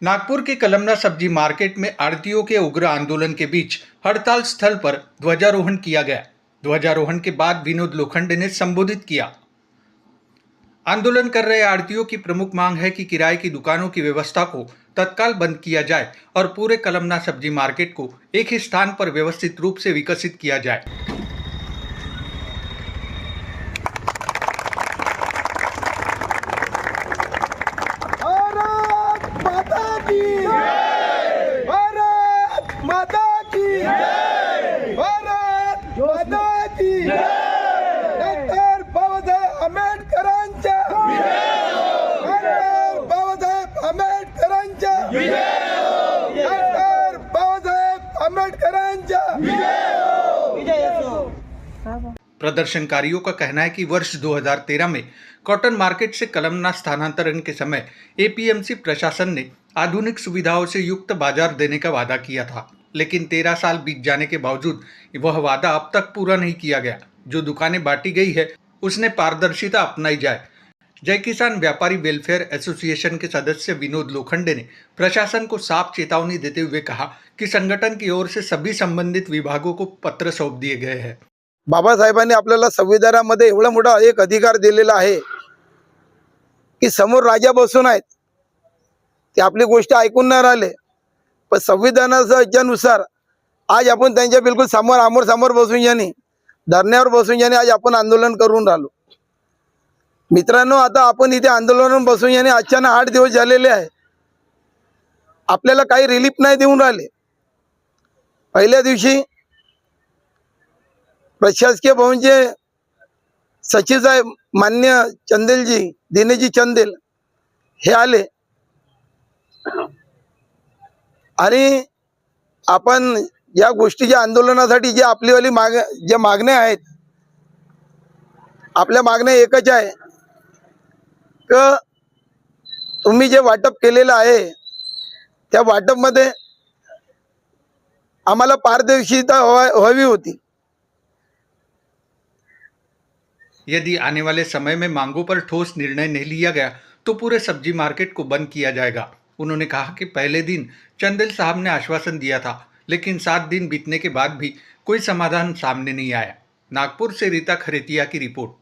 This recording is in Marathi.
नागपुर के कलमना सब्जी मार्केट में आड़तियों के उग्र आंदोलन के बीच हड़ताल स्थल पर ध्वजारोहण किया गया। ध्वजारोहण के बाद विनोद लोखंडे ने संबोधित किया। आंदोलन कर रहे आड़तियों की प्रमुख मांग है कि किराए की दुकानों की व्यवस्था को तत्काल बंद किया जाए और पूरे कलमना सब्जी मार्केट को एक ही स्थान पर व्यवस्थित रूप से विकसित किया जाए। प्रदर्शनकारियों का कहना है कि वर्ष 2013 में कॉटन मार्केट से कलमना स्थानांतरण के समय एपीएमसी प्रशासन ने आधुनिक सुविधाओं से युक्त बाजार देने का वादा किया था, लेकिन 13 साल बीत जाने के बावजूद वह वादा अब तक पूरा नहीं किया गया। जो दुकानें बांटी गई है उसने पारदर्शिता अपनाई जाए। जय किसान व्यापारी वेलफेयर एसोसिएशन के सदस्य विनोद लोखंडे ने प्रशासन को साफ चेतावनी देते हुए कहा कि संगठन की ओर से सभी संबंधित विभागों को पत्र सौंप दिए गए हैं। बाबासाहेबांनी आपल्याला संविधानामध्ये एवढा मोठा एक अधिकार दिलेला आहे की समोर राजा बसून आहेत, ते आपली गोष्ट ऐकून नाही राहिले, पण संविधानानुसार आज आपण त्यांच्या बिलकुल समोर समोर बसून यानी धरण्यावर बसून यानी आज आपण आंदोलन करून राहिलो। मित्रांनो, आता आपण इथे आंदोलनावर बसून यानी अचानक 8 दिवस झालेले आहे, आपल्याला काही रिलीफ नाही देऊन राहिले। पहिल्या दिवशी प्रशासकीय भवनचे सचिव साहेब मान्य चंदेलजी दिनेशजी चंदेल हे आले आणि आपण या गोष्टीच्या आंदोलनासाठी जे आपलीवाली ज्या मागण्या आहेत, आपल्या मागण्या एकच आहे की तुम्ही जे वाटप केलेलं आहे त्या वाटपमध्ये आम्हाला पारदर्शिता हवी होती। यदि आने वाले समय में मांगों पर ठोस निर्णय नहीं लिया गया तो पूरे सब्जी मार्केट को बंद किया जाएगा। उन्होंने कहा कि पहले दिन चंदेल साहब ने आश्वासन दिया था, लेकिन 7 दिन बीतने के बाद भी कोई समाधान सामने नहीं आया। नागपुर से रीता खरेतिया की रिपोर्ट।